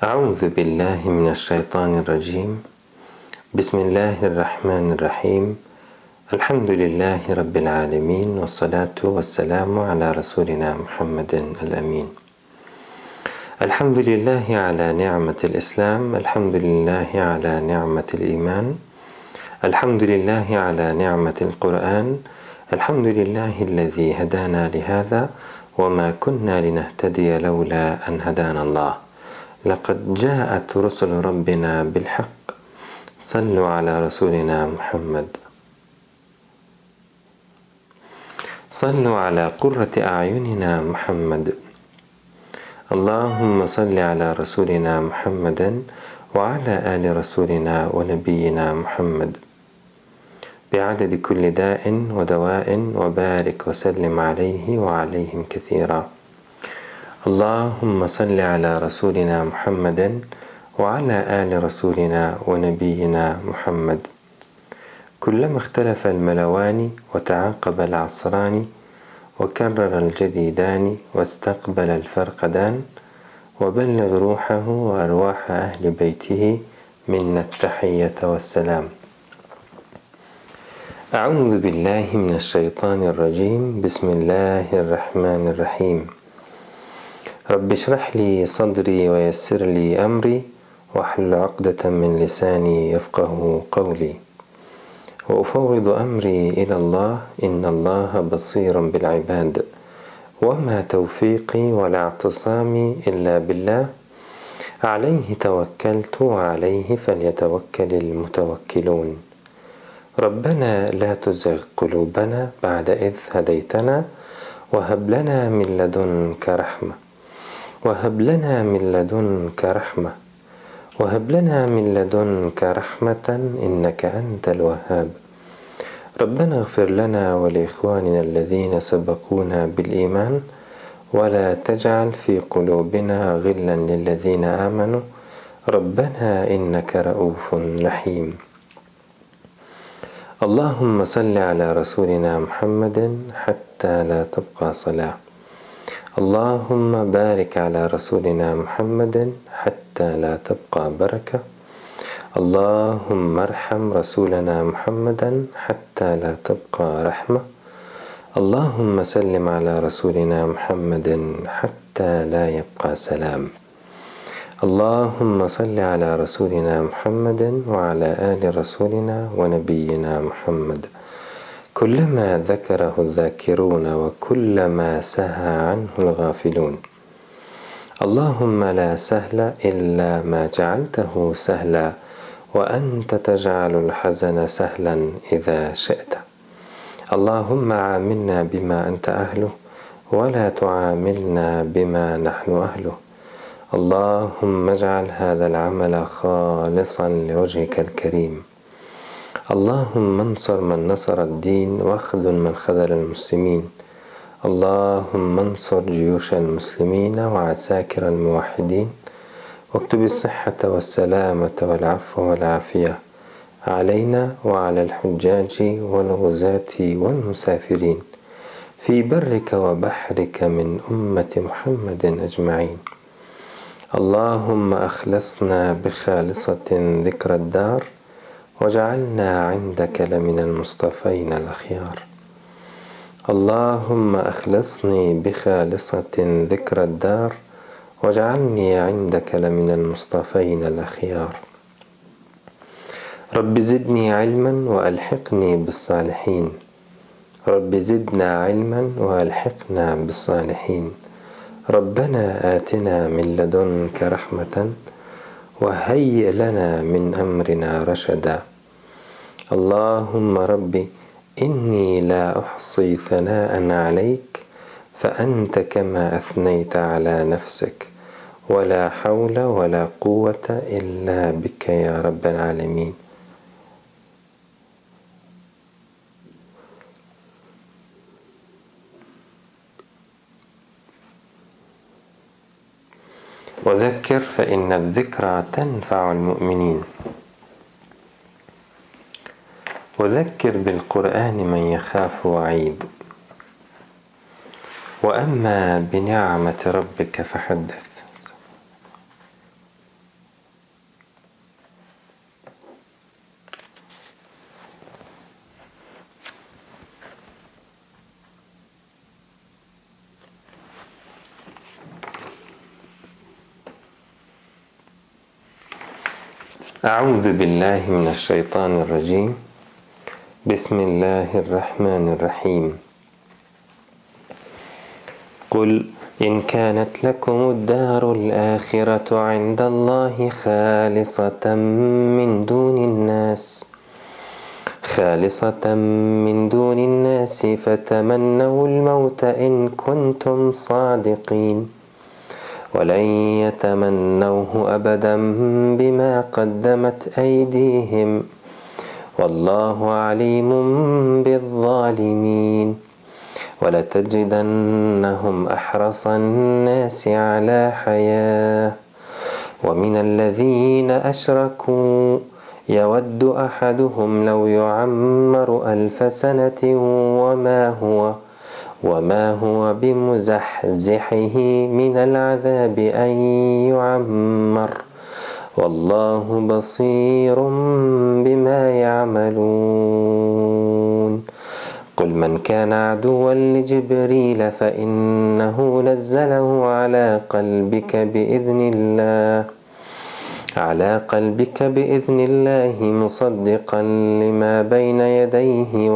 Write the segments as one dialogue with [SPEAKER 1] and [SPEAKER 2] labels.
[SPEAKER 1] أعوذ بالله من الشيطان الرجيم. بسم الله الرحمن الرحيم. الحمد لله رب العالمين، والصلاة والسلام على رسولنا محمد الأمين. الحمد لله على نعمة الإسلام، الحمد لله على نعمة الإيمان، الحمد لله على نعمة القرآن، الحمد لله الذي هدانا لهذا وما كنا لنهتدي لولا أن هدانا الله. لقد جاءت رسل ربنا بالحق، صلوا على رسولنا محمد، صلوا على قرة أعيننا محمد. اللهم صل على رسولنا محمد وعلى آل رسولنا ونبينا محمد بعدد كل داء ودواء، وبارك وسلم عليه وعليهم كثيرا. اللهم صل على رسولنا محمد وعلى آل رسولنا ونبينا محمد. كلما اختلف الملوان وتعاقب العصران، وكرر الجديدان واستقبل الفرقدان، وبلغ روحه وأرواح أهل بيته منا التحية والسلام. أعوذ بالله من الشيطان الرجيم. بسم الله الرحمن الرحيم. رب اشرح لي صدري ويسر لي أمري، واحلل عقدة من لساني يفقه قولي، وأفوض أمري إلى الله، إن الله بصير بالعباد، وما توفيقي ولا اعتصامي إلا بالله، عليه توكلت وعليه فليتوكل المتوكلون. ربنا لا تزغ قلوبنا بعد إذ هديتنا، وهب لنا من لدنك رحمة، وهب لنا من لدنك رحمة، وهب لنا من لدنك رحمة إنك أنت الوهاب. ربنا اغفر لنا ولإخواننا الذين سبقونا بالإيمان، ولا تجعل في قلوبنا غلا للذين آمنوا، ربنا إنك رؤوف رحيم. اللهم صل على رسولنا محمد حتى لا تبقى صلاة. اللهم بارك على رسولنا محمد حتى لا تبقى بركة. اللهم ارحم رسولنا محمدا حتى لا تبقى رحمة. اللهم سلم على رسولنا محمد حتى لا يبقى سلام. اللهم صل على رسولنا محمد وعلى آل رسولنا ونبينا محمد كلما ذكره الذاكرون وكلما سهى عنه الغافلون. اللهم لا سهل إلا ما جعلته سهلا، وأنت تجعل الحزن سهلا إذا شئت. اللهم عاملنا بما أنت أهله، ولا تعاملنا بما نحن أهله. اللهم اجعل هذا العمل خالصا لوجهك الكريم. اللهم انصر من نصر الدين، واخذل من خذل المسلمين. اللهم انصر جيوش المسلمين وعساكر الموحدين، واكتب الصحة والسلامة والعفو والعافية علينا وعلى الحجاج والغزاة والمسافرين في برك وبحرك من أمة محمد أجمعين. اللهم أخلصنا بخالصة ذكر الدار، وجعلنا عندك لمن المصطفين الأخيار. اللهم أخلصني بخالصة ذكر الدار، واجعلني عندك لمن المصطفين الأخيار. رب زدني علما وألحقني بالصالحين. رب زدنا علما وألحقنا بالصالحين. ربنا آتنا من لدنك رحمة، وهيئ لنا من أمرنا رشدا. اللهم ربي إني لا أحصي ثناء عليك، فأنت كما أثنيت على نفسك، ولا حول ولا قوة إلا بك يا رب العالمين. وذكر فإن الذكرى تنفع المؤمنين. وذكر بالقرآن من يخاف وعيد. وأما بنعمة ربك فحدث. أعوذ بالله من الشيطان الرجيم. بسم الله الرحمن الرحيم. قل إن كانت لكم الدار الآخرة عند الله خالصة من دون الناس فتمنوا الموت إن كنتم صادقين ولن يتمنوه أبدا بما قدمت أيديهم والله عليم بالظالمين ولتجدنهم أحرص الناس على حياة ومن الذين أشركوا يود أحدهم لو يعمر 1000 سنة وما هو بمزحزحه من العذاب أن يعمر والله بصير بما يعملون قل من كان عدوا لجبريل فإنه نزله على قلبك بإذن الله مصدقا لما بين يديه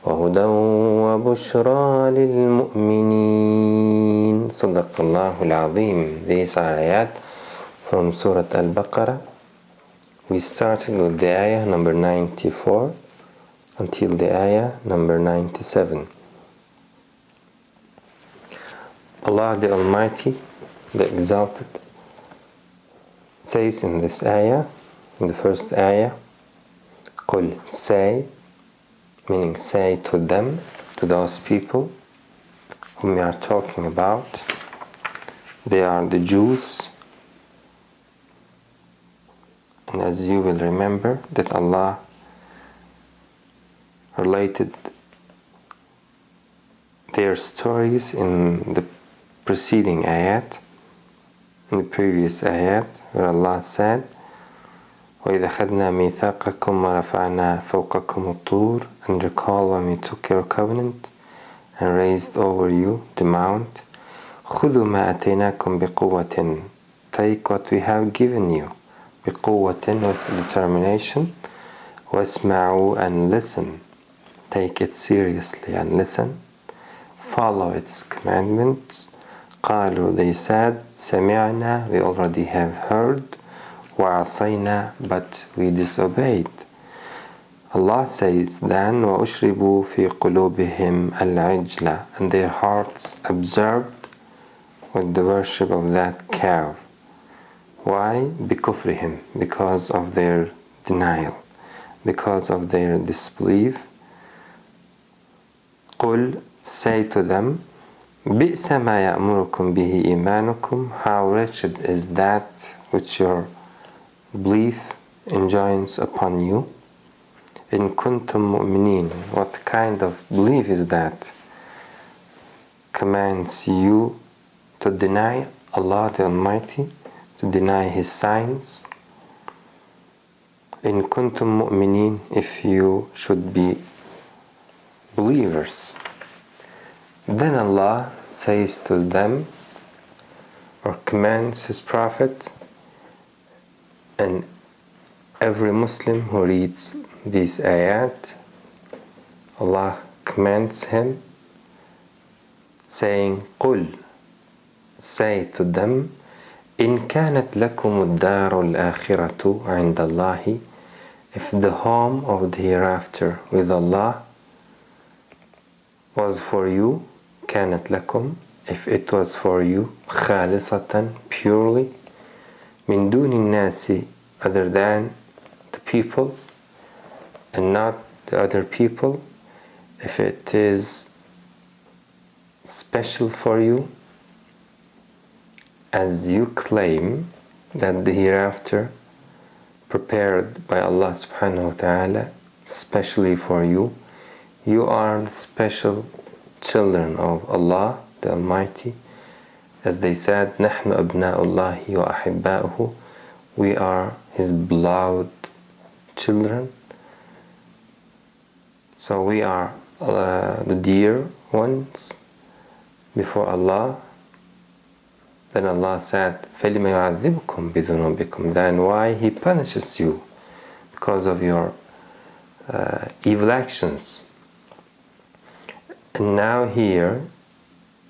[SPEAKER 1] وهدى وبشرى للمؤمنين. صدق الله العظيم. These are ayat from Surah Al-Baqarah. We started with the ayah number 94 until the ayah number 97. Allah the Almighty, the Exalted, says in this ayah, in the first ayah, قل, say, meaning say to them, to those people whom we are talking about. They are the Jews. And as you will remember that Allah related their stories in the preceding ayat, in the previous ayat, where Allah said, وَإِذَا خَذْنَا مِيثَاقَكُمْ وَرَفَعْنَا فَوْقَكُمُ الطُّورَ, and recall when we took your covenant and raised over you the mount. خُذُوا مَا أَتَيْنَاكُمْ بِقُوَّةٍ, take what we have given you, بِقُوَّةٍ, with determination, وَاسْمَعُوا, and listen, take it seriously and listen, follow its commandments. قالوا, they said, سمعنا, we already have heard, وعصينا, but we disobeyed. Allah says then, وأشربوا في قلوبهم العجل, and their hearts absorbed with the worship of that calf. Why? بكفرهم, because of their denial, because of their disbelief. قل, say to them, بئس ما يأمركم به إيمانكم, how wretched is that which your belief enjoins upon you. إن كنتم مؤمنين, what kind of belief is that commands you to deny Allah the Almighty, to deny His signs. إن كنتم مؤمنين, if you should be believers. Then Allah says to them, or commands His Prophet, and every Muslim who reads these ayat, Allah commands him, saying, قُل, say to them, إن كانت لكم الدار الآخرة عند الله, if the home of the hereafter with Allah was for you, كانت لكم, if it was for you, خالصة, purely, من دون الناس, other than the people and not the other people, if it is special for you, as you claim that the hereafter prepared by Allah subhanahu wa ta'ala specially for you, you are the special children of Allah the Almighty. As they said, نحن أبناء الله وأحباؤه, we are His beloved children. So we are the dear ones before Allah, Then Allah said, فَلِمَ يُعَذِّبُكُمْ بِذُنُوبِكُمْ. Then why He punishes you? Because of your evil actions. And now here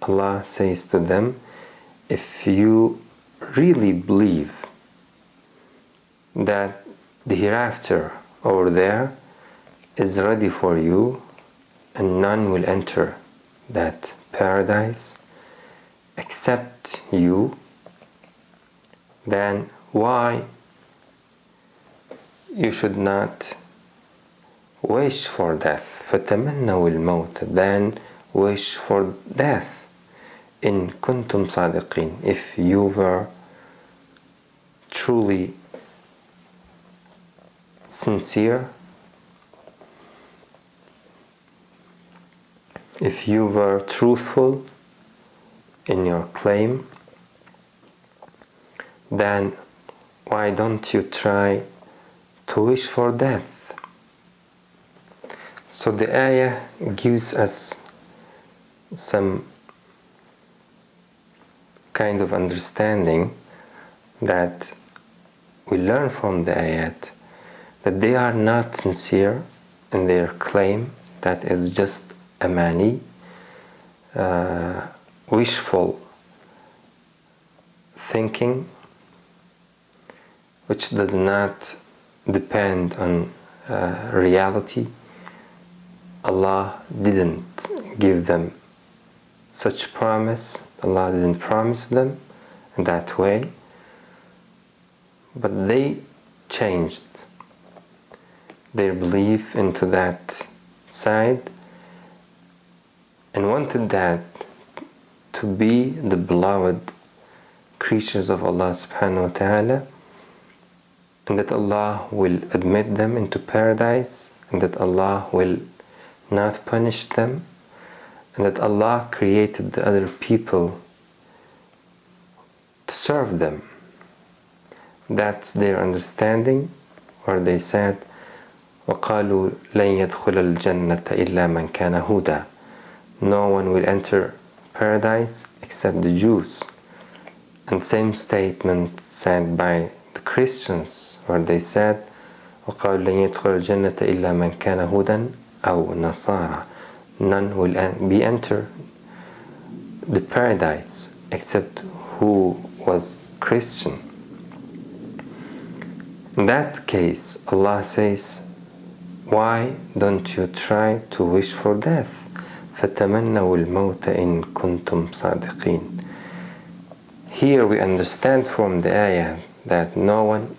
[SPEAKER 1] Allah says to them, if you really believe that the hereafter over there is ready for you and none will enter that paradise except you, then why you should not wish for death? فَتَمَنَّوُا الْمَوْتَ. Then wish for death. إِن كُنْتُمْ صَادِقِينَ. If you were truly sincere, if you were truthful in your claim, then why don't you try to wish for death? So the ayah gives us some kind of understanding that we learn from the ayat that they are not sincere in their claim, that is just amani, wishful thinking, which does not depend on reality. Allah didn't give them such promise. Allah didn't promise them in that way, but they changed their belief into that side and wanted that to be the beloved creatures of Allah subhanahu wa ta'ala, and that Allah will admit them into paradise, and that Allah will not punish them, and that Allah created the other people to serve them. That's their understanding, where they said, وَقَالُوا لَن يَدْخُلَ الْجَنَّةَ إِلَّا مَنْ كَانَ هُودًا. No one will enter paradise except the Jews. And same statement said by the Christians, where they said, وَقَالُوا لَن يَدْخُلَ الْجَنَّةَ إِلَّا مَنْ كَانَ هُودًا أَوْ نَصَارَى. None will be enter the paradise except who was Christian. In that case, Allah says, why don't you try to wish for death? فَتَمَنَّوُا الْمَوْتَ إِن كُنْتُمْ صَادِقِينَ. Here we understand from the ayah that no one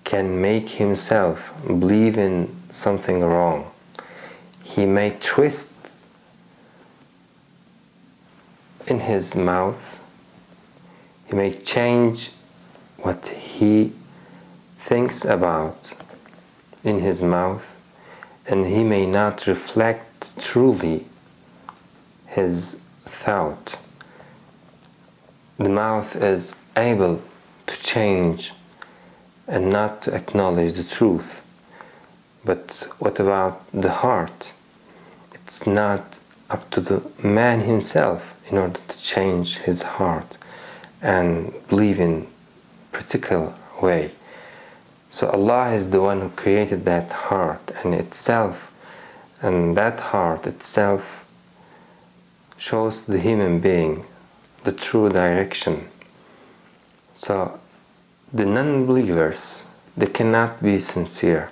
[SPEAKER 1] can make himself believe in something wrong. He may twist in his mouth, he may change what he thinks about in his mouth, and he may not reflect truly his thought. The mouth is able to change and not to acknowledge the truth. But what about the heart? It's not up to the man himself in order to change his heart and believe in a particular way. So Allah is the one who created that heart and itself, and that heart itself shows the human being the true direction. So the non-believers, they cannot be sincere.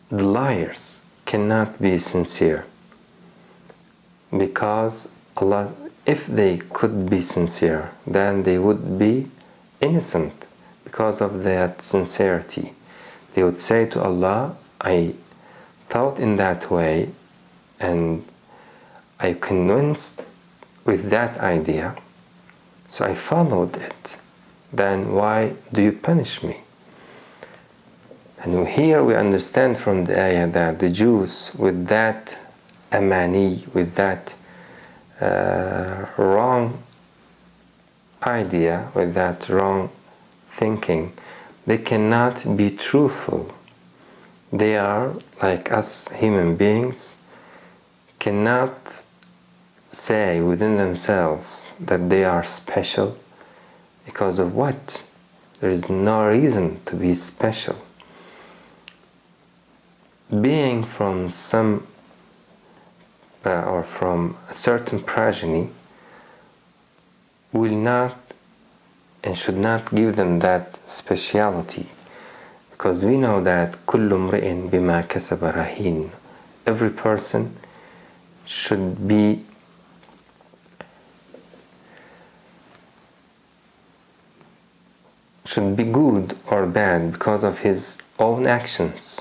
[SPEAKER 1] The liars cannot be sincere, because Allah, if they could be sincere, then they would be innocent because of that sincerity. They would say to Allah, I thought in that way and I convinced with that idea, so I followed it. Then why do you punish me? And here we understand from the ayah that the Jews, with that amani, with that wrong idea, with that wrong thinking, they cannot be truthful. They are like us human beings, cannot say within themselves that they are special because of what? There is no reason to be special. Being from some or from a certain progeny will not and should not give them that speciality, because we know that كل امرئ بما كسب رهين. Every person should be good or bad because of his own actions,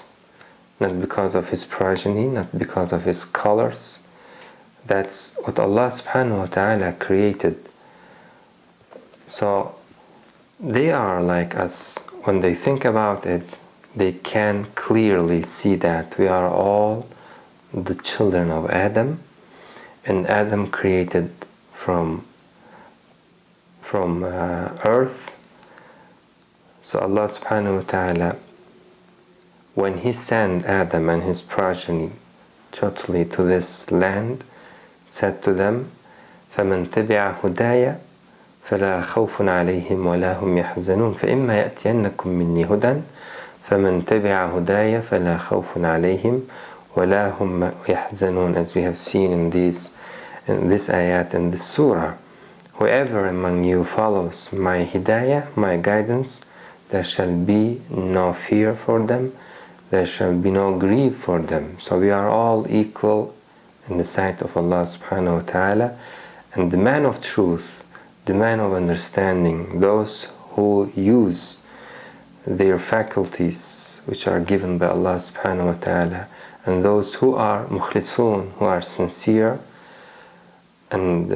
[SPEAKER 1] not because of his progeny, not because of his colors. That's what Allah subhanahu wa ta'ala created. So they are like us. When they think about it, they can clearly see that we are all the children of Adam, and Adam created from earth. So Allah subhanahu wa ta'ala, when He sent Adam and his progeny totally to this land, said to them, فَمَنْ تَبِعَ هُدَايَ فَلَا خَوْفٌ عَلَيْهِمْ وَلَا هُمْ يَحْزَنُونَ فَإِمَّا يَأْتِيَنَّكُمْ مِنِّي هُدًى فَمَنْ تَبِعَ هُدَايَ فَلَا خَوْفٌ عَلَيْهِمْ وَلَا هُمْ يَحْزَنُونَ. As we have seen in this ayat and this surah, whoever among you follows my hidayah, my guidance, there shall be no fear for them, there shall be no grief for them. So we are all equal in the sight of Allah subhanahu wa ta'ala, and the man of truth, the man of understanding, those who use their faculties which are given by Allah subhanahu wa ta'ala, and those who are mukhlisun, who are sincere and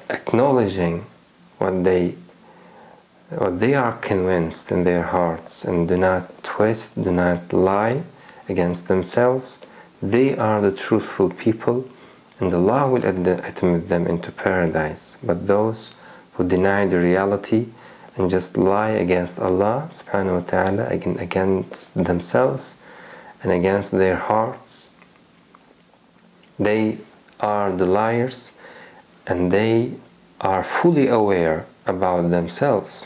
[SPEAKER 1] acknowledging what they are convinced in their hearts, and do not twist, do not lie against themselves, they are the truthful people, and Allah will admit them into paradise. But those who deny the reality and just lie against Allah subhanahu wa ta'ala, against themselves and against their hearts, they are the liars, and they are fully aware about themselves.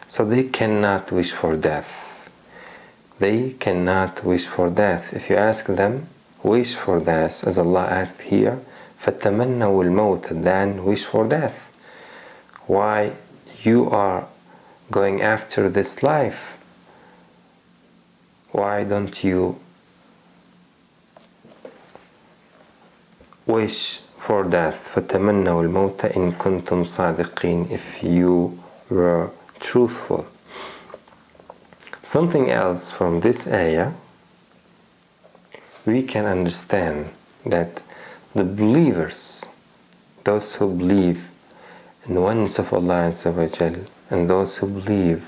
[SPEAKER 1] So they cannot wish for death. They cannot wish for death. If you ask them, wish for death, as Allah asked here, فَتَمَنَّوُا الْمَوْتَ, then wish for death. Why you are going after this life? Why don't you wish for death? فَتَمَنَّوُا الْمَوْتَ إِن كُنْتُمْ صَادِقِينَ, if you were truthful. Something else from this ayah, we can understand that the believers, those who believe in the oneness of Allah Azza wa Jal, and those who believe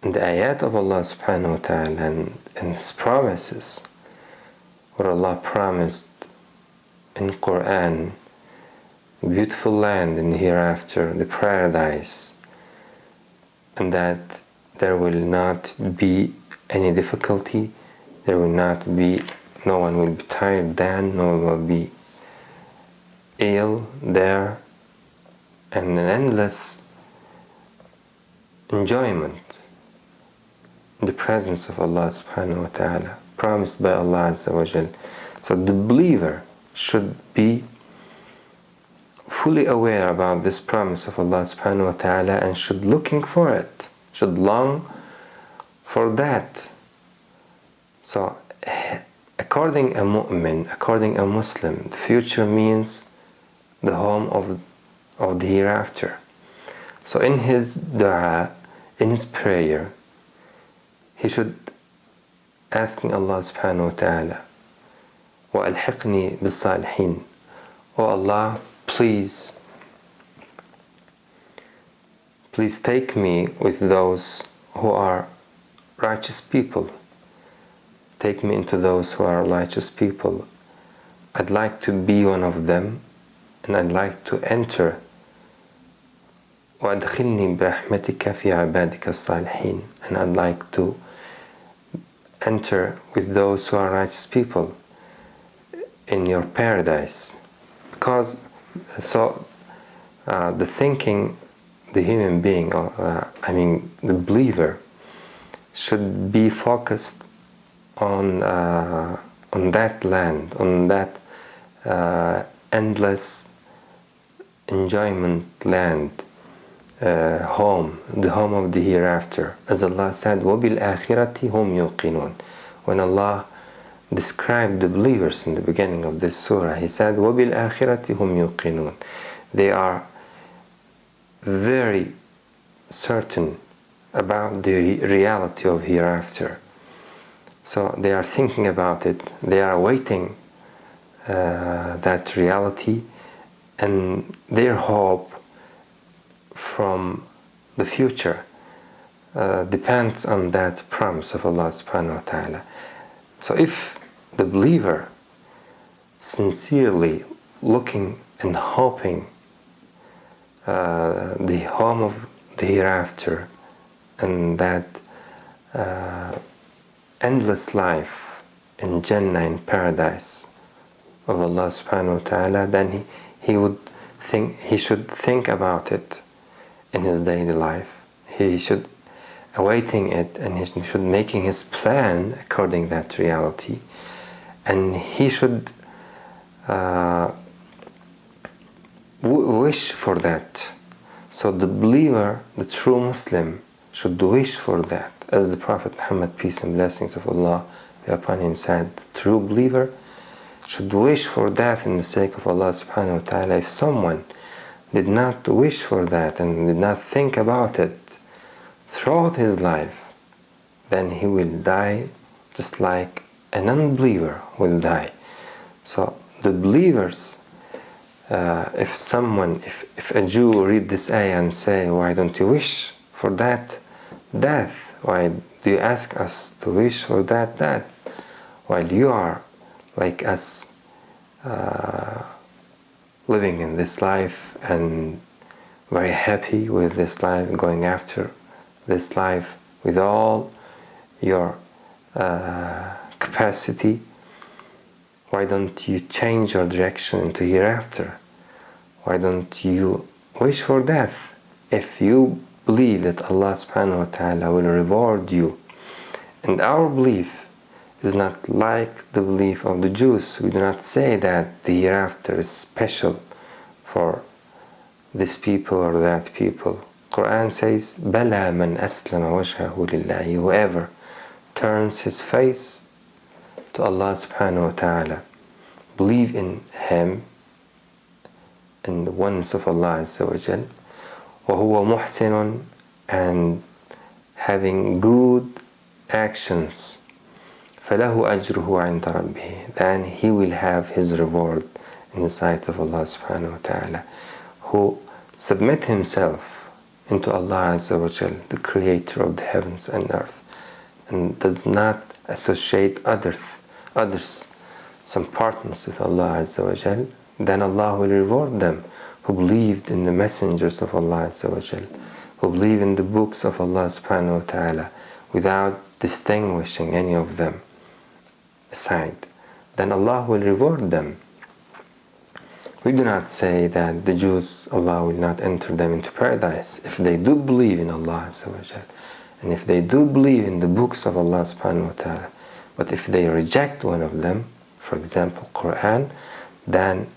[SPEAKER 1] in the ayat of Allah subhanahu wa ta'ala and His promises, what Allah promised in Quran, beautiful land in the hereafter, the paradise, and that there will not be any difficulty, there will not be, no one will be tired then, no one will be ill there, and an endless enjoyment in the presence of Allah subhanahu wa ta'ala, promised by Allah Azza wa Jal. So the believer should be fully aware about this promise of Allah subhanahu wa ta'ala, and should looking for it, should long for that. So according a mu'min, according a Muslim, the future means the home of the hereafter. So in his dua, in his prayer, he should asking Allah subhanahu wa ta'ala, وَأَلْحِقْنِي بِالصَّالِحِينَ, O Allah, please take me with those who are righteous people. Take me into those who are righteous people. I'd like to be one of them, and I'd like to enter. وَأَدْخِلْنِي بِرَحْمَتِكَ فِي عِبَادِكَ الصَّالِحِينَ, and I'd like to enter with those who are righteous people in your paradise. Because the thinking, the human being, the believer, should be focused on that land, on that endless enjoyment land, home, the home of the hereafter. As Allah said, وَبِالْآخِرَةِ هُمْ يُوقِنُونَ. When Allah described the believers in the beginning of this surah, He said, وَبِالْآخِرَةِ هُمْ يُوقِنُونَ. They are very certain about the reality of hereafter. So they are thinking about it, they are awaiting that reality, and their hope from the future depends on that promise of Allah subhanahu wa ta'ala. So if the believer sincerely looking and hoping the home of the hereafter and that endless life in Jannah, in paradise of Allah subhanahu wa ta'ala, then he should think about it in his daily life. He should awaiting it, and he should making his plan according to that reality, and he should wish for that. So the believer, the true Muslim, should wish for that. As the Prophet Muhammad, peace and blessings of Allah be upon him, said, the true believer should wish for that in the sake of Allah subhanahu wa ta'ala. If someone did not wish for that and did not think about it throughout his life, then he will die just like an unbeliever will die. So the believers, if a Jew read this ayah and say, why don't you wish for that death? Why do you ask us to wish for that death? While you are like us, living in this life and very happy with this life, going after this life with all your capacity, why don't you change your direction into hereafter? Why don't you wish for death? If you believe that Allah subhanahu wa ta'ala will reward you. And our belief is not like the belief of the Jews. We do not say that the hereafter is special for this people or that people. Quran says, بَلَا مَنْ أَسْلَمَ وَجْهَهُ لِلَّهِ. Whoever turns his face to Allah subhanahu wa ta'ala, believe in Him, in the oneness of Allah Azza wa Jal, وَهُوَ مُحْسِنٌ, and having good actions, فَلَهُ أَجْرُهُ عِنْدَ رَبِّهِ, then he will have his reward in the sight of Allah subhanahu wa ta'ala. Who submit himself into Allah Azza wa Jal, the creator of the heavens and earth, and does not associate others, some partners with Allah Azza wa Jal, then Allah will reward them who believed in the messengers of Allah Azza wa Jal, who believe in the books of Allah subhanahu wa ta'ala without distinguishing any of them aside. Then Allah will reward them. We do not say that the Jews, Allah will not enter them into paradise. If they do believe in Allah Azza wa Jal, and if they do believe in the books of Allah subhanahu wa ta'ala, but if they reject one of them, for example Quran, then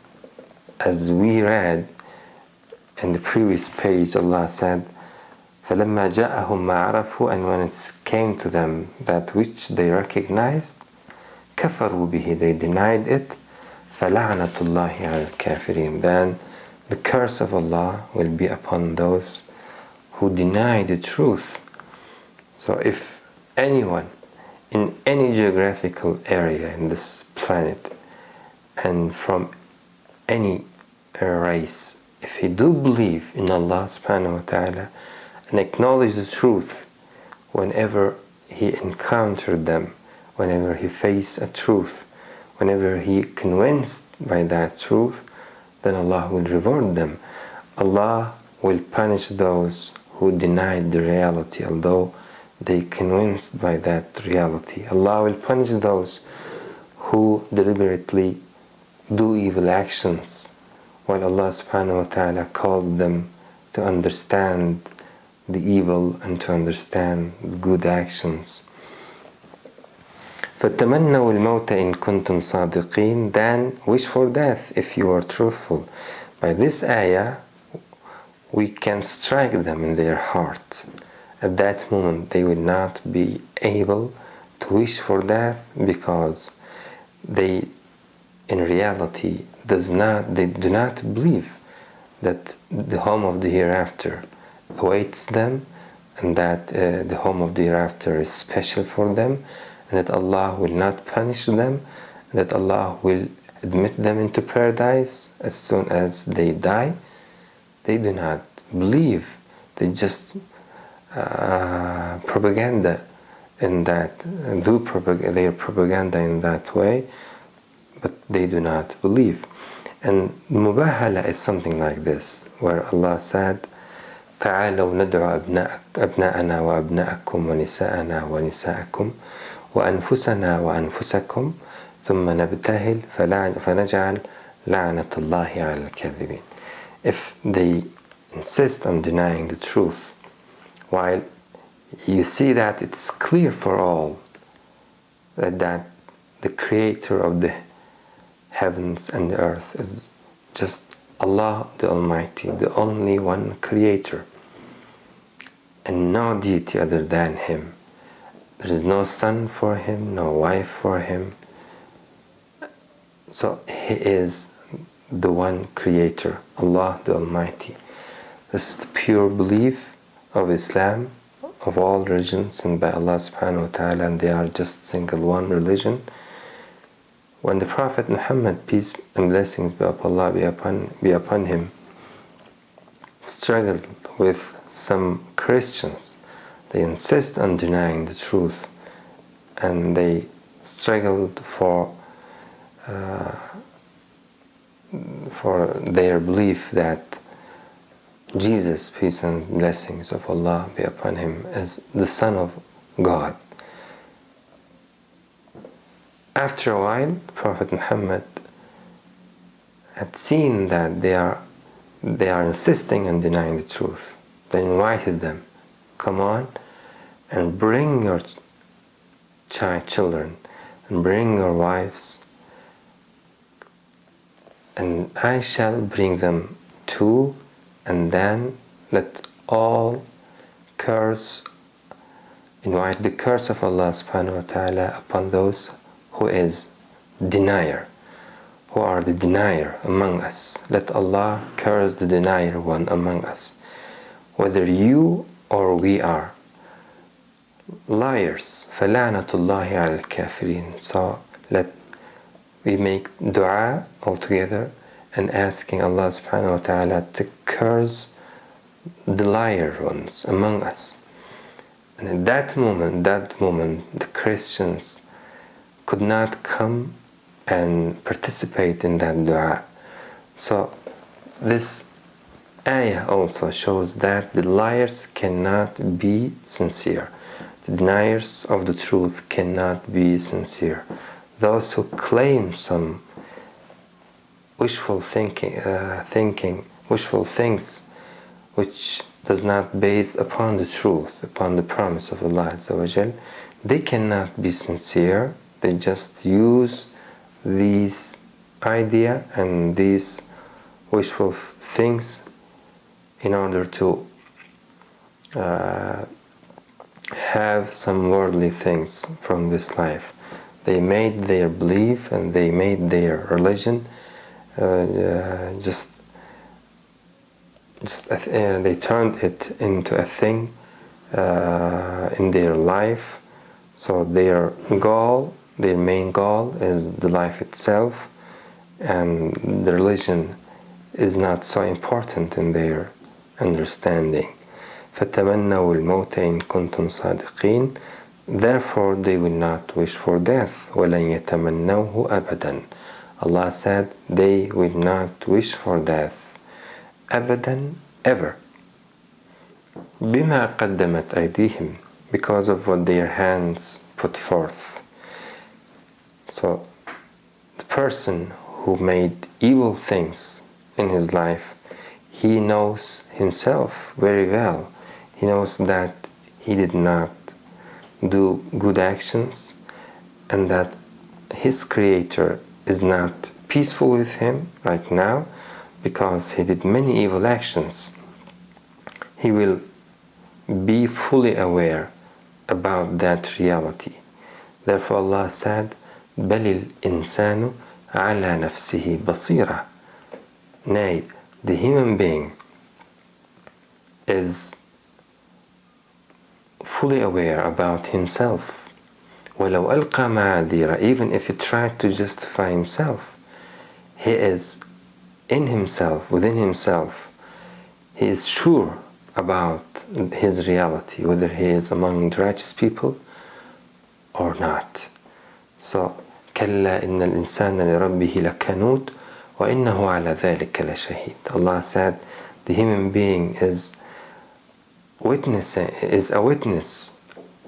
[SPEAKER 1] as we read in the previous page, Allah said, فَلَمَّا جَاءَهُمْ مَا عَرَفُوا, and when it came to them that which they recognized, كَفَرُوا بِهِ, they denied it, فَلَعْنَةُ اللَّهِ عَلَى الْكَافِرِينَ, then the curse of Allah will be upon those who deny the truth. So if anyone in any geographical area in this planet and from any race, if he do believe in Allah subhanahu wa ta'ala and acknowledge the truth whenever he encountered them, whenever he faced a truth, whenever he convinced by that truth, then Allah will reward them. Allah will punish those who denied the reality, although they convinced by that reality. Allah will punish those who deliberately do evil actions, while Allah subhanahu wa ta'ala calls them to understand the evil and to understand the good actions. فَتَمَنَّوُا الْمَوْتَ إِن كُنْتُمْ صَادِقِينَ, then wish for death if you are truthful. By this ayah, we can strike them in their heart. At that moment, they will not be able to wish for death, because they, in reality, they do not believe that the home of the hereafter awaits them, and that the home of the hereafter is special for them, and that Allah will not punish them, and that Allah will admit them into paradise as soon as they die. They do not believe. They just propaganda in that, do their propaganda in that way, but they do not believe. And mubahala is something like this, where Allah said, تعالوا ندعو أبناءنا وأبناءكم ونساءنا ونساءكم وأنفسنا وأنفسكم ثم نبتهل فنجعل لعنة الله على الكاذبين. If they insist on denying the truth, while you see that it's clear for all that the creator of the heavens and the earth is just Allah the Almighty, the only one creator, and no deity other than Him. There is no son for Him, no wife for Him. So He is the one creator, Allah the Almighty. This is the pure belief of Islam, of all religions, and by Allah subhanahu wa ta'ala, and they are just single one religion. When the Prophet Muhammad, peace and blessings be upon Allah, be upon him, struggled with some Christians, they insist on denying the truth, and they struggled for their belief that Jesus, peace and blessings of Allah be upon him, is the Son of God. After a while, Prophet Muhammad had seen that they are insisting on denying the truth. They invited them, come on and bring your children and bring your wives, and I shall bring them too, and then let all invite the curse of Allah subhanahu wa ta'ala upon those who are the denier among us. Let Allah curse the denier one among us, whether you or we are liars. فَلَعْنَةُ اللَّهِ عَلَى الْكَافِرِينَ. So we make dua all together and asking Allah subhanahu wa ta'ala to curse the liar ones among us. And at that moment, the Christians could not come and participate in that dua. So this ayah also shows that the liars cannot be sincere. The deniers of the truth cannot be sincere. Those who claim some wishful things which does not base upon the truth, upon the promise of Allah Azza wa Jal, they cannot be sincere. They just use these idea and these wishful things in order to have some worldly things from this life. They made their belief and they made their religion they turned it into a thing in their life. So their main goal is the life itself, and the religion is not so important in their understanding. فَتَمَنَّوُا الْمَوْتَ إِن كُنْتُمْ صَادِقِينَ. Therefore they will not wish for death. وَلَنْ يَتَمَنَّوْهُ أَبَدًا. Allah said they will not wish for death. أبدا, ever. بِمَا قَدَّمَتْ أَيْدِيهِمْ. Because of what their hands put forth. So the person who made evil things in his life, he knows himself very well. He knows that he did not do good actions and that his Creator is not peaceful with him right now because he did many evil actions. He will be fully aware about that reality. Therefore Allah said, بَلِ الْإِنسَانُ عَلَى نَفْسِهِ بَصِيرًا. Nay, the human being is fully aware about himself. وَلَوْ أَلْقَى مَعَاذِيرًا. Even if he tried to justify himself, he is in himself, within himself. He is sure about his reality, whether he is among the righteous people or not. So, كَلَّا إِنَّ الْإِنسَانَ لِرَبِّهِ لَكَنُودٌ وَإِنَّهُ عَلَى ذَلِكَ لَشَهِيدٌ. Allah said, the human being is a witness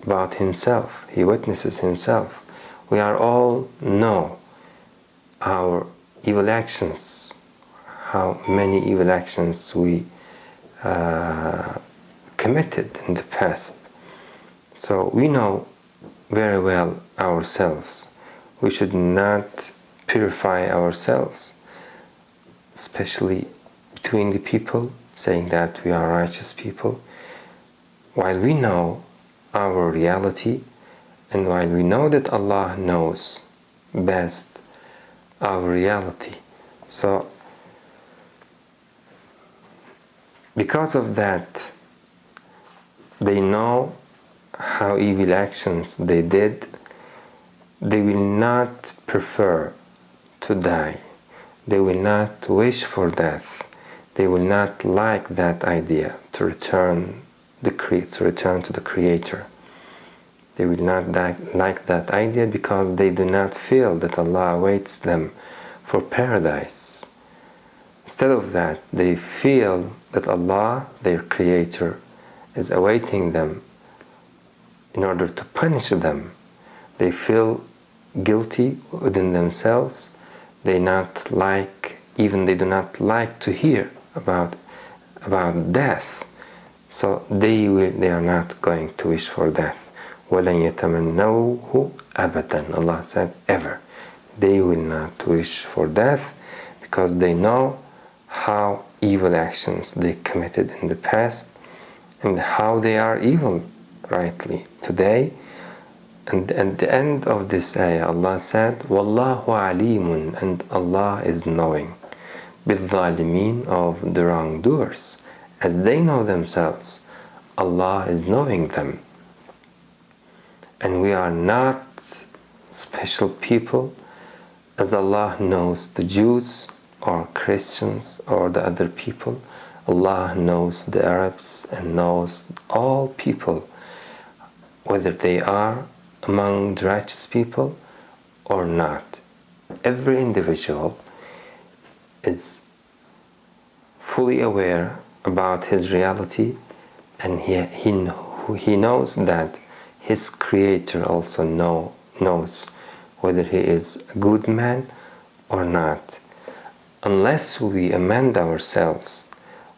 [SPEAKER 1] about himself. He witnesses himself. We are all know our evil actions, how many evil actions we committed in the past. So we know very well ourselves. We should not purify ourselves, especially between the people, saying that we are righteous people, while we know our reality and while we know that Allah knows best our reality. So because of that, they know how evil actions they did. They will not prefer to die. They will not wish for death. They will not like that idea to return to the Creator. They will not like that idea because they do not feel that Allah awaits them for paradise. Instead of that, they feel that Allah, their Creator, is awaiting them in order to punish them. They feel guilty within themselves. They do not like to hear about death. So they are not going to wish for death. وَلَنْ يَتَمَنَّوْهُ أَبَدًا. Allah said, ever. They will not wish for death because they know how evil actions they committed in the past and how they are evil rightly today. And at the end of this ayah, Allah said, وَاللَّهُ عَلِيمٌ. And Allah is knowing بِالظَّالِمِينَ, of the wrongdoers. As they know themselves, Allah is knowing them. And we are not special people, as Allah knows the Jews or Christians or the other people. Allah knows the Arabs and knows all people, whether they are among the righteous people or not. Every individual is fully aware about his reality, and he knows that his Creator also knows whether he is a good man or not. Unless we amend ourselves,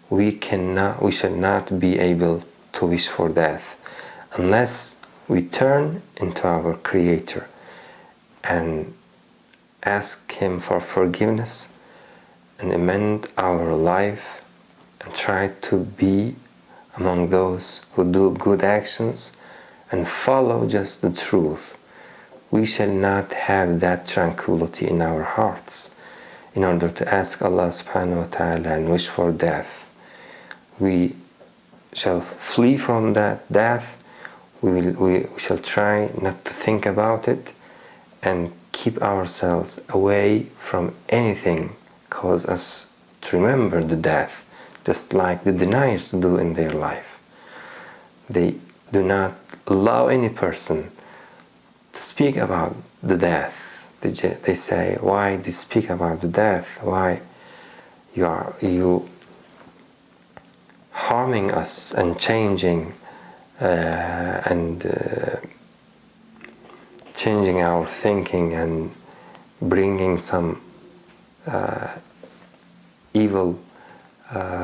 [SPEAKER 1] we shall not be able to wish for death. Unless we turn into our Creator and ask Him for forgiveness and amend our life and try to be among those who do good actions and follow just the truth, we shall not have that tranquility in our hearts in order to ask Allah subhanahu wa ta'ala and wish for death. We shall flee from that death. We shall try not to think about it and keep ourselves away from anything cause us to remember the death, just like the deniers do in their life. They do not allow any person to speak about the death. They say, why do you speak about the death? Why you harming us and changing changing our thinking and bringing some evil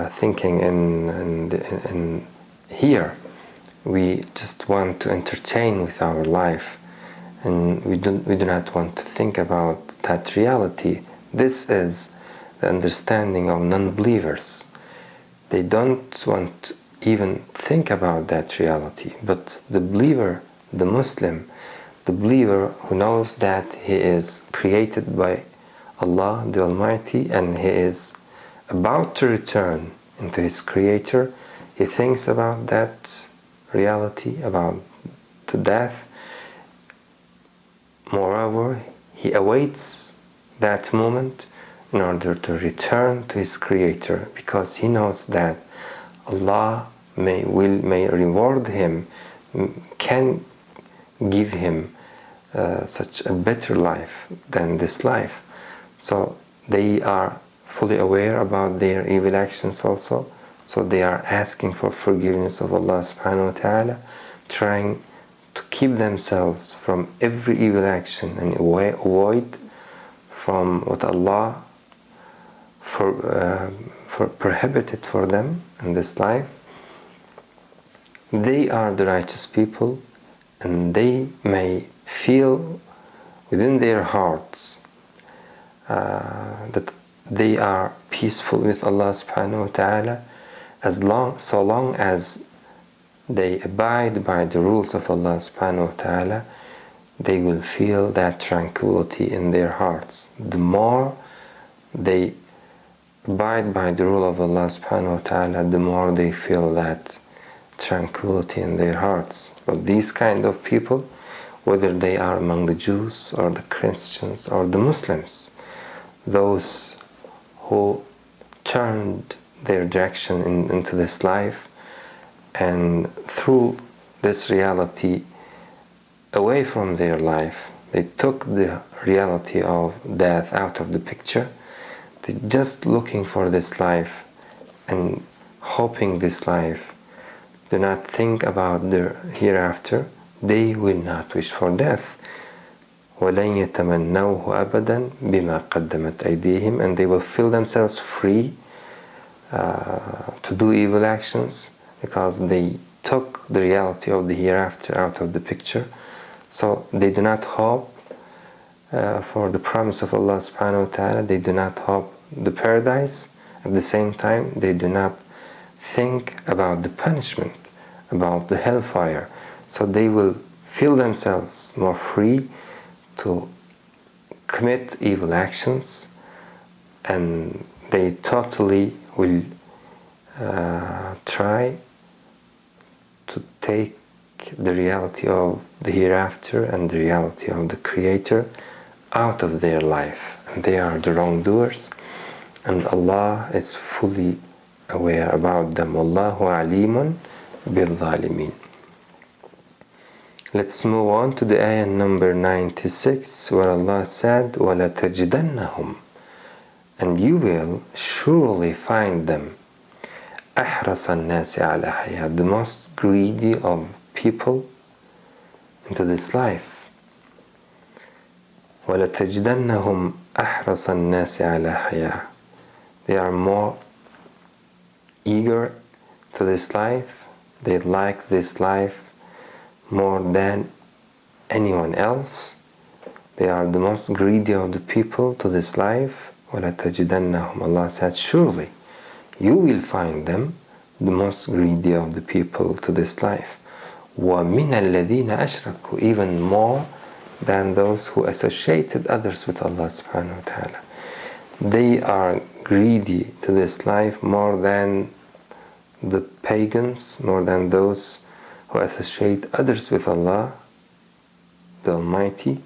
[SPEAKER 1] thinking and here we just want to entertain with our life, and we do not want to think about that reality. This is the understanding of non-believers. They don't want to even think about that reality. But the believer, the Muslim, the believer who knows that he is created by Allah the Almighty and he is about to return into his Creator, he thinks about that reality, about the death. Moreover, he awaits that moment in order to return to his Creator, because he knows that Allah may reward him, can give him such a better life than this life. So they are fully aware about their evil actions also. So they are asking for forgiveness of Allah subhanahu wa ta'ala, trying to keep themselves from every evil action and avoid from what Allah prohibited for them in this life. They are the righteous people, and they may feel within their hearts that they are peaceful with Allah subhanahu wa ta'ala so long as they abide by the rules of Allah subhanahu wa ta'ala. They will feel that tranquility in their hearts. The more they abide by the rule of Allah subhanahu wa ta'ala, the more they feel that tranquility in their hearts. But these kind of people, whether they are among the Jews or the Christians or the Muslims, those who turned their direction into this life and threw this reality away from their life, they took the reality of death out of the picture. They're just looking for this life and hoping this life, do not think about the hereafter. They will not wish for death. وَلَنْ يَتَمَنَّوْهُ أَبَدًا بِمَا قَدَّمَتْ أَيْدِيهِمْ, and they will feel themselves free to do evil actions because they took the reality of the hereafter out of the picture. So they do not hope for the promise of Allah subhanahu wa ta'ala. They do not hope the paradise. At the same time, they do not think about the punishment, about the hellfire. So they will feel themselves more free to commit evil actions, and they totally will try to take the reality of the hereafter and the reality of the Creator out of their life. And they are the wrongdoers, and Allah is fully aware about them. Wallahu alimun bil-zalimin. Let's move on to the ayah number 96, where Allah said, وَلَتَجِدَنَّهُمْ, and you will surely find them, أَحْرَصَ النَّاسِ عَلَى حَيَاةٍ, the most greedy of people into this life. وَلَتَجِدَنَّهُمْ أَحْرَصَ النَّاسِ عَلَى حَيَاةٍ, they are more eager to this life, they like this life more than anyone else. They are the most greedy of the people to this life. وَلَتَجِدَنَّهُمْ, Allah said, surely you will find them the most greedy of the people to this life. وَمِنَ الَّذِينَ أَشْرَكُوا, even more than those who associated others with Allah subhanahu wa ta'ala. They are greedy to this life more than the pagans, more than those who associate others with Allah the Almighty.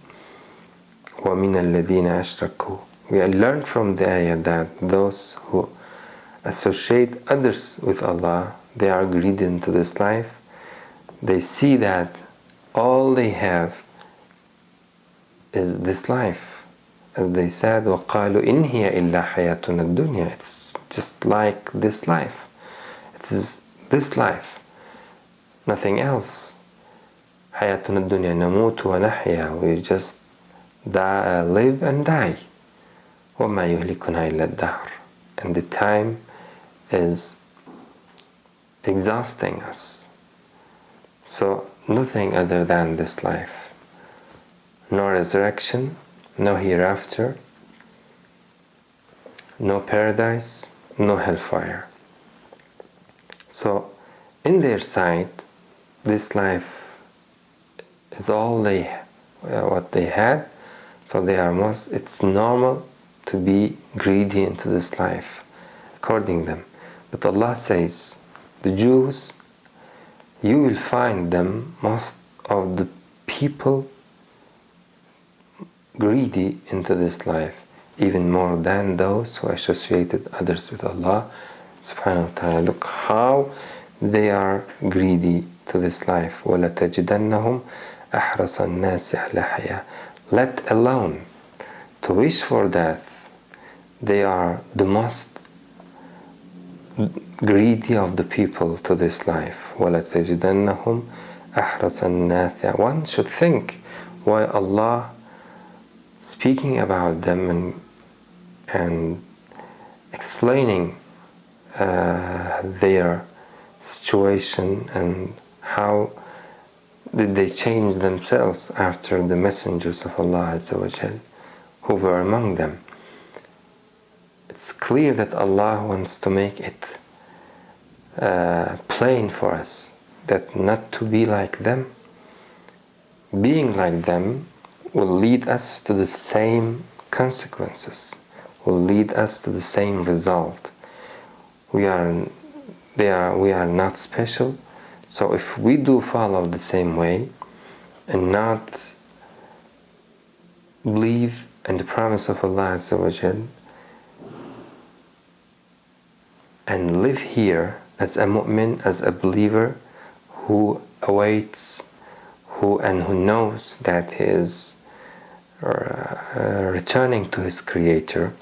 [SPEAKER 1] وَمِنَ الَّذِينَ أَشْرَكُوا, we learn from the ayah that those who associate others with Allah, they are greedy into this life. They see that all they have is this life. As they said, وَقَالُوا إِنْ هِيَ إِلَّا حَيَاتُنَا الدُّنْيَا, it's just like this life. It is this life, nothing else. حَيَاتُنَا الدُّنْيَا نَمُوتُ وَنَحْيَا, we just live and die. وَمَا يُهْلِكُنَا إِلَّا الدَّهْرُ. And the time is exhausting us. So nothing other than this life. No resurrection, no hereafter, no paradise, no hellfire. So in their sight, this life is all what they had. So it's normal to be greedy into this life, according to them. But Allah says, the Jews, you will find them, most of the people, greedy into this life, even more than those who associated others with Allah subhanahu wa ta'ala. Look how they are greedy to this life. وَلَتَجِدَنَّهُمْ أَحْرَصَ النَّاسِ عَلَى حَيَاةٍ. Let alone to wish for death, they are the most greedy of the people to this life. وَلَتَجِدَنَّهُمْ أَحْرَصَ النَّاسِ. One should think why Allah speaking about them and explaining their situation and how did they change themselves after the messengers of Allah Azza wa Jal who were among them. It's clear that Allah wants to make it plain for us that not to be like them. Being like them will lead us to the same consequences, will lead us to the same result. We are not special. So if we do follow the same way and not believe in the promise of Allah Azza wa Jal and live here as a mu'min, as a believer who awaits, who knows that he is returning to his Creator,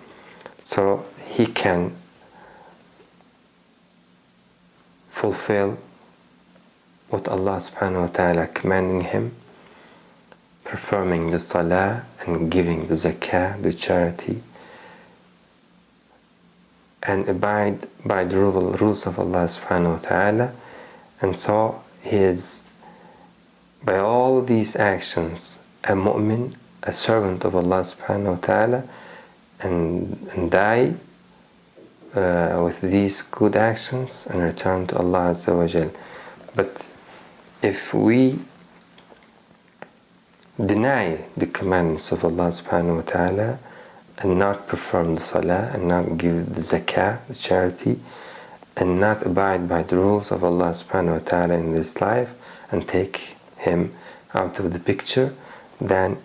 [SPEAKER 1] so he can fulfill what Allah subhanahu wa ta'ala commanding him, performing the salah and giving the zakah, the charity, and abide by the rules of Allah subhanahu wa ta'ala. And so he is, by all these actions, a mu'min, a servant of Allah subhanahu wa ta'ala, and die with these good actions and return to Allah Azza wa Jal. But if we deny the commandments of Allah subhanahu wa ta'ala and not perform the salah and not give the zakah, the charity, and not abide by the rules of Allah subhanahu wa ta'ala in this life and take him out of the picture, then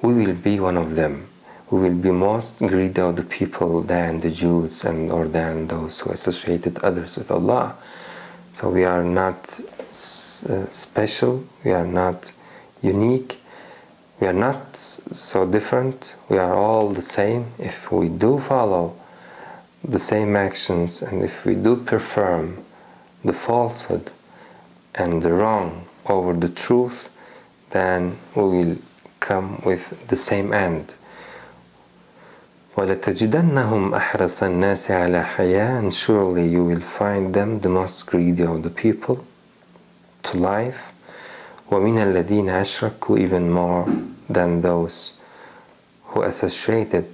[SPEAKER 1] we will be one of them. We will be most greedy of the people than the Jews or than those who associated others with Allah. So we are not special, we are not unique, we are not so different, we are all the same if we do follow the same actions and if we do perform the falsehood and the wrong over the truth, then we will come with the same end. وَلَتَجِدَنَّهُمْ أَحْرَصَ النَّاسِ عَلَى حَيَاةٍ. And surely you will find them the most greedy of the people to life. وَمِنَ الَّذِينَ أَشْرَكُوا. Even more than those who associated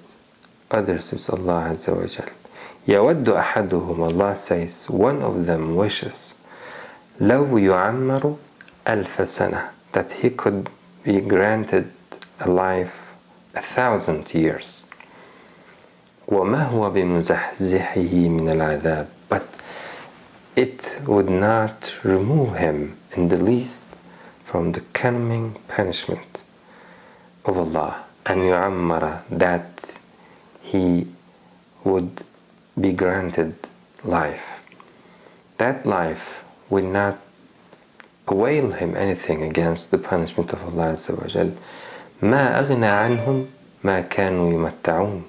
[SPEAKER 1] others with Allah Azza wa Jal. يَوَدُّ أَحَدُهُمْ. Allah says, one of them wishes لَوْ يُعَمَّرُ أَلْفَ سَنَةٍ. That he could be granted a life 1,000 years. وَمَا هُوَ بِمُزَحْزِحِهِ مِنَ الْعَذَابِ. But it would not remove him in the least from the coming punishment of Allah. أَنْ يُعَمَّرَ. That he would be granted life. That life will not avail him anything against the punishment of Allah Azza wa Jal. مَا أَغْنَى عَنْهُمْ مَا كَانُوا يُمَتَّعُونَ.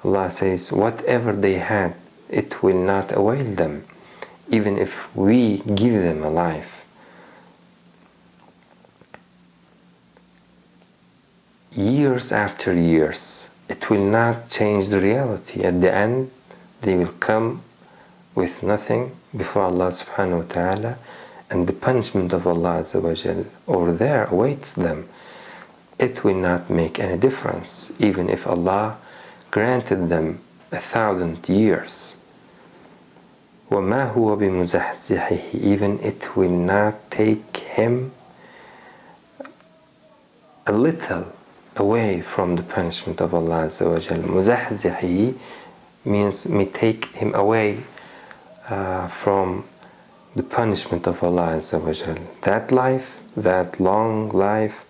[SPEAKER 1] Allah says, whatever they had, it will not avail them, even if we give them a life. Years after years it will not change the reality. At the end, they will come with nothing before Allah subhanahu wa ta'ala, and the punishment of Allah azza wa jal over there awaits them. It will not make any difference, even if Allah granted them 1,000 years. وَمَا هُوَ بِمُزَحْزِحِهِ, even it will not take him a little away from the punishment of Allah azza wa jal. مُزَحْزِحِهِ means may take him away from the punishment of Allah azza wa jal. That life, that long life,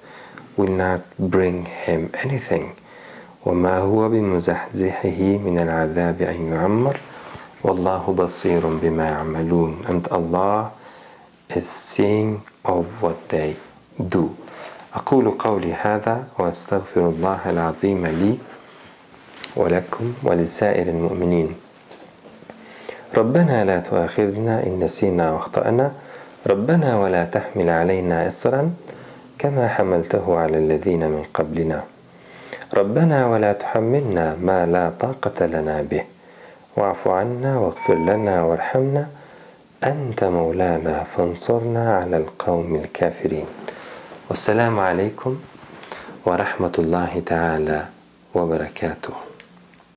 [SPEAKER 1] will not bring him anything. وَمَا هُوَ بِمُزَحْزِحِهِ مِنَ الْعَذَابِ أَنْ يُعَمَّرْ وَاللَّهُ بَصِيرٌ بِمَا يَعْمَلُونَ. And Allah is seeing of what they do. أقول قولي هذا وأستغفر الله العظيم لي ولكم ولسائر المؤمنين. ربنا لا تؤاخذنا إن نسينا واخطأنا ربنا ولا تحمل علينا إصرا كما حملته على الذين من قبلنا ربنا ولا تحملنا ما لا طاقة لنا به واعف عنا واغفر لنا وارحمنا أنت مولانا فانصرنا على القوم الكافرين. والسلام عليكم ورحمة الله تعالى وبركاته.